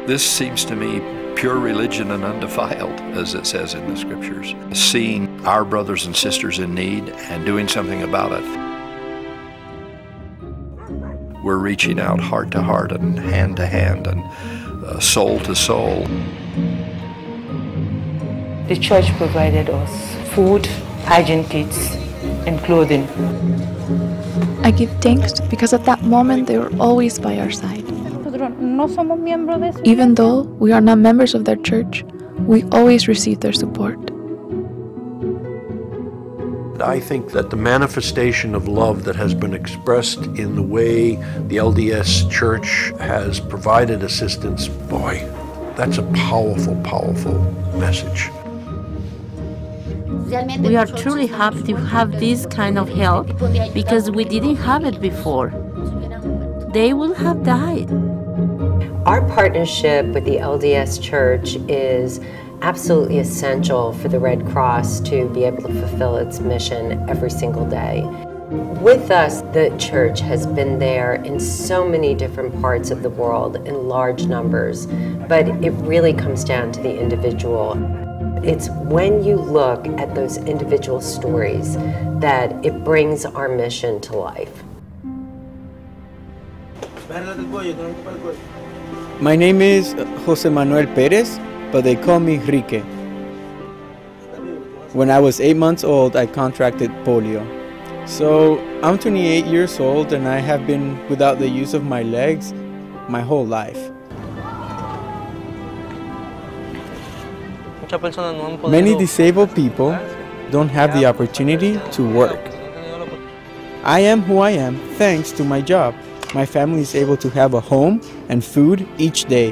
This seems to me pure religion and undefiled, as it says in the scriptures. Seeing our brothers and sisters in need and doing something about it. We're reaching out heart to heart and hand to hand and soul to soul. The church provided us food, hygiene kits, and clothing. I give thanks because at that moment they were always by our side. Even though we are not members of their church, we always receive their support. I think that the manifestation of love that has been expressed in the way the LDS church has provided assistance, boy, that's a powerful, powerful message. We are truly happy to have this kind of help because we didn't have it before. They would have died. Our partnership with the LDS Church is absolutely essential for the Red Cross to be able to fulfill its mission every single day. With us, the church has been there in so many different parts of the world in large numbers, but it really comes down to the individual. It's when you look at those individual stories that it brings our mission to life. My name is Jose Manuel Perez, but they call me Rique. When I was 8 months old, I contracted polio. So I'm 28 years old and I have been without the use of my legs my whole life. Many disabled people don't have the opportunity to work. I am who I am thanks to my job. My family is able to have a home and food each day.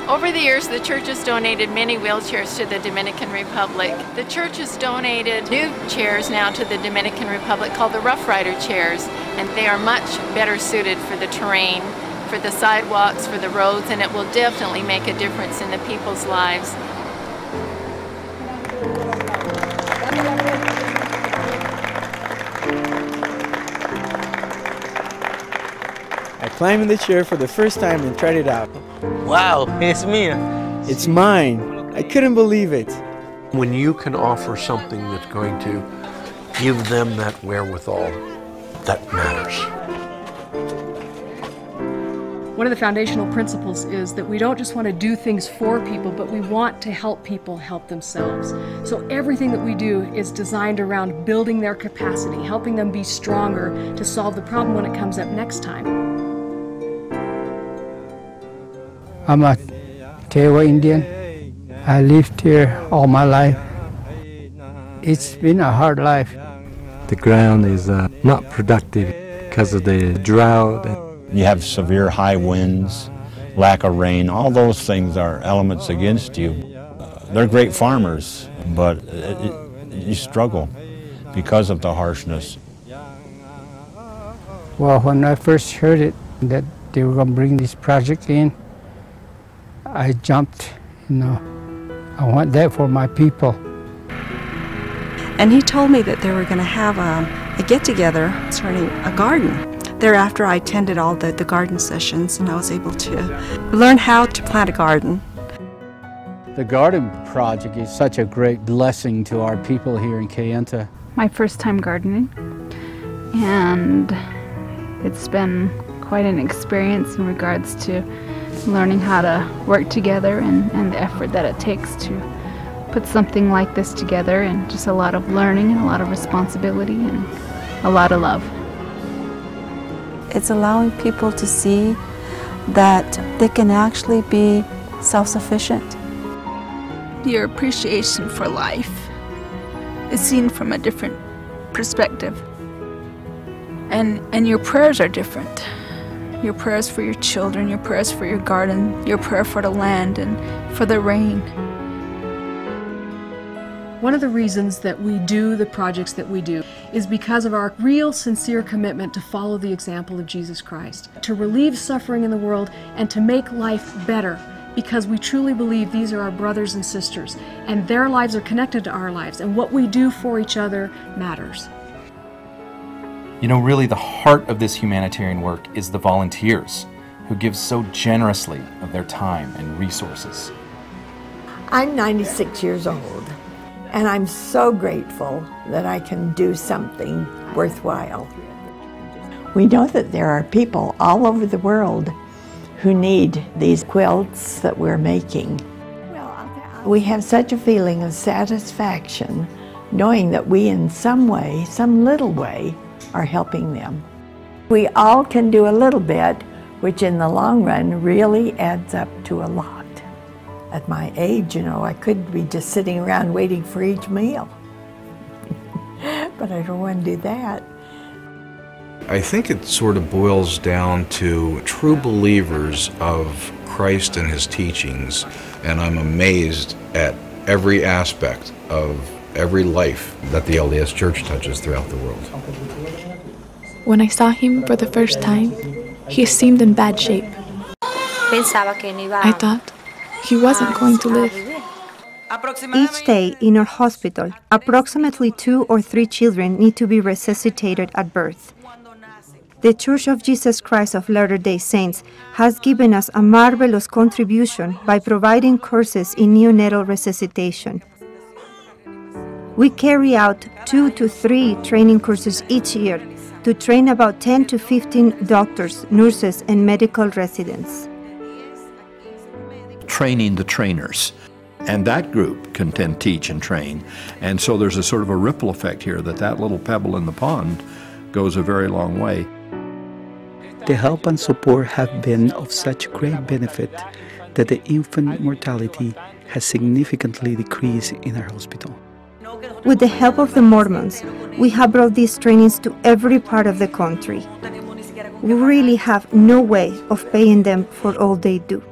Over the years, the church has donated many wheelchairs to the Dominican Republic. The church has donated new chairs now to the Dominican Republic called the Rough Rider chairs, and they are much better suited for the terrain, for the sidewalks, for the roads, and it will definitely make a difference in the people's lives. I climbed in the chair for the first time and tried it out. Wow, it's me. It's mine. I couldn't believe it. When you can offer something that's going to give them that wherewithal, that matters. One of the foundational principles is that we don't just want to do things for people, but we want to help people help themselves. So everything that we do is designed around building their capacity, helping them be stronger to solve the problem when it comes up next time. I'm a Tewa Indian. I lived here all my life. It's been a hard life. The ground is not productive because of the drought. You have severe high winds, lack of rain. All those things are elements against you. They're great farmers, but you struggle because of the harshness. Well, when I first heard it, that they were going to bring this project in, I jumped, I want that for my people. And he told me that they were going to have a get-together starting a garden. Thereafter, I attended all the garden sessions, and I was able to learn how to plant a garden. The garden project is such a great blessing to our people here in Kayenta. My first time gardening, and it's been quite an experience in regards to learning how to work together and the effort that it takes to put something like this together, and just a lot of learning and a lot of responsibility and a lot of love. It's allowing people to see that they can actually be self-sufficient. Your appreciation for life is seen from a different perspective. And your prayers are different. Your prayers for your children, your prayers for your garden, your prayer for the land and for the rain. One of the reasons that we do the projects that we do is because of our real sincere commitment to follow the example of Jesus Christ, to relieve suffering in the world and to make life better, because we truly believe these are our brothers and sisters and their lives are connected to our lives, and what we do for each other matters. You know, really the heart of this humanitarian work is the volunteers who give so generously of their time and resources. I'm 96 years old, and I'm so grateful that I can do something worthwhile. We know that there are people all over the world who need these quilts that we're making. We have such a feeling of satisfaction knowing that we in some way, some little way, are helping them. We all can do a little bit, which in the long run really adds up to a lot. At my age, you know, I could be just sitting around waiting for each meal. But I don't want to do that. I think it sort of boils down to true believers of Christ and His teachings, and I'm amazed at every aspect of every life that the LDS Church touches throughout the world. When I saw him for the first time, he seemed in bad shape. I thought he wasn't going to live. Each day in our hospital, approximately 2 or 3 children need to be resuscitated at birth. The Church of Jesus Christ of Latter-day Saints has given us a marvelous contribution by providing courses in neonatal resuscitation. We carry out 2 to 3 training courses each year to train about 10 to 15 doctors, nurses, and medical residents. Training the trainers. And that group can then teach and train. And so there's a sort of a ripple effect here that little pebble in the pond goes a very long way. The help and support have been of such great benefit that the infant mortality has significantly decreased in our hospital. With the help of the Mormons, we have brought these trainings to every part of the country. We really have no way of paying them for all they do.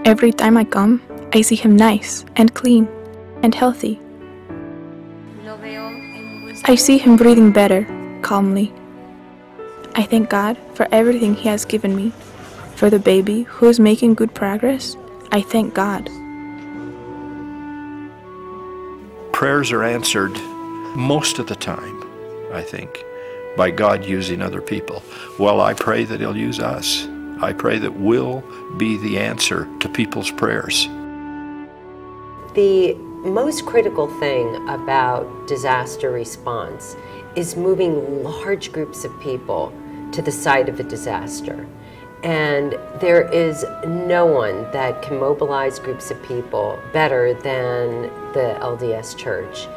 Every time I come, I see him nice and clean and healthy. I see him breathing better, calmly. I thank God for everything He has given me. For the baby who is making good progress, I thank God. Prayers are answered most of the time, I think, by God using other people. Well, I pray that He'll use us. I pray that we'll be the answer to people's prayers. The most critical thing about disaster response is moving large groups of people to the site of a disaster. And there is no one that can mobilize groups of people better than the LDS Church.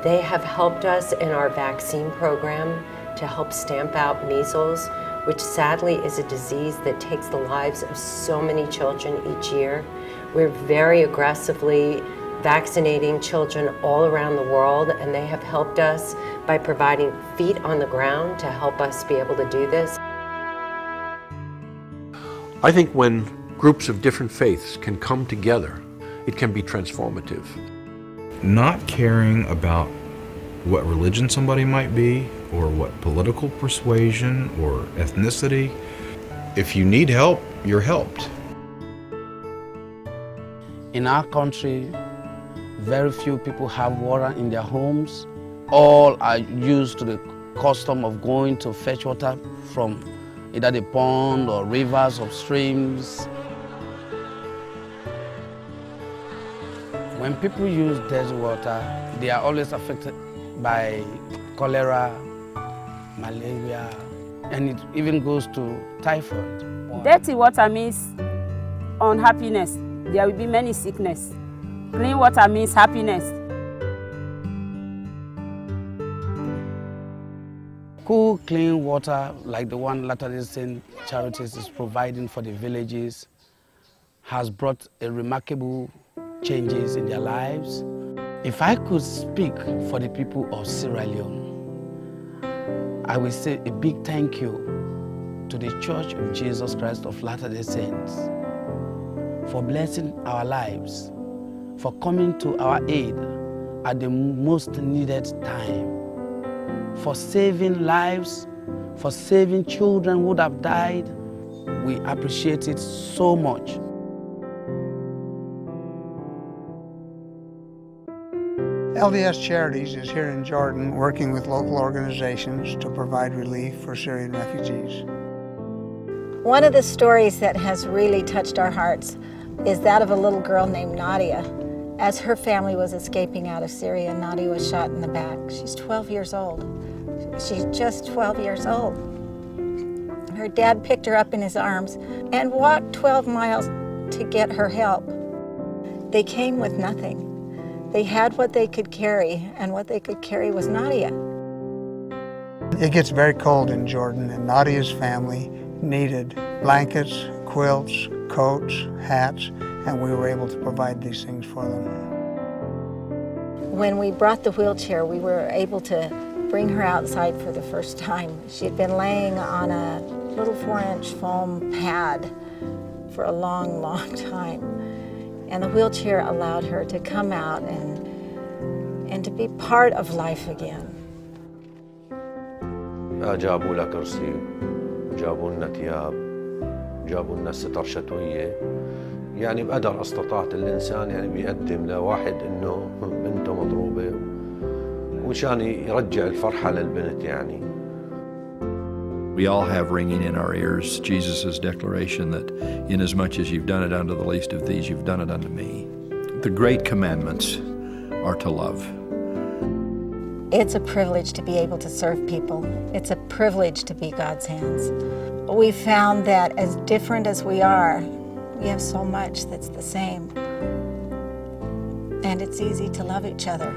They have helped us in our vaccine program to help stamp out measles, which sadly is a disease that takes the lives of so many children each year. We're very aggressively vaccinating children all around the world, and they have helped us by providing feet on the ground to help us be able to do this. I think when groups of different faiths can come together, it can be transformative. Not caring about what religion somebody might be, or what political persuasion or ethnicity. If you need help, you're helped. In our country, very few people have water in their homes. All are used to the custom of going to fetch water from either the pond or rivers or streams. When people use dirty water, they are always affected by cholera, malaria, and it even goes to typhoid. Dirty water means unhappiness. There will be many sickness. Clean water means happiness. Cool, clean water, like the one Latter-day Saint Charities is providing for the villages, has brought a remarkable changes in their lives. If I could speak for the people of Sierra Leone, I will say a big thank you to the Church of Jesus Christ of Latter-day Saints for blessing our lives, for coming to our aid at the most needed time, for saving lives, for saving children who would have died. We appreciate it so much. LDS Charities is here in Jordan working with local organizations to provide relief for Syrian refugees. One of the stories that has really touched our hearts is that of a little girl named Nadia. As her family was escaping out of Syria, Nadia was shot in the back. She's 12 years old. She's just 12 years old. Her dad picked her up in his arms and walked 12 miles to get her help. They came with nothing. They had what they could carry, and what they could carry was Nadia. It gets very cold in Jordan, and Nadia's family needed blankets, quilts, coats, hats, and we were able to provide these things for them. When we brought the wheelchair, we were able to bring her outside for the first time. She had been laying on a little 4-inch foam pad for a long, long time. And the wheelchair allowed her to come out and to be part of life again. جابوا لها كرسي، جابوا لنا ثياب، جابوا لنا ستر شتوية. يعني بقدر استطاعت الإنسان يعني بيقدم لواحد إنه بنته مضروبة ومشان يرجع الفرحة للبنت يعني. We all have ringing in our ears Jesus' declaration that inasmuch as you've done it unto the least of these, you've done it unto me. The great commandments are to love. It's a privilege to be able to serve people. It's a privilege to be God's hands. We found that as different as we are, we have so much that's the same. And it's easy to love each other.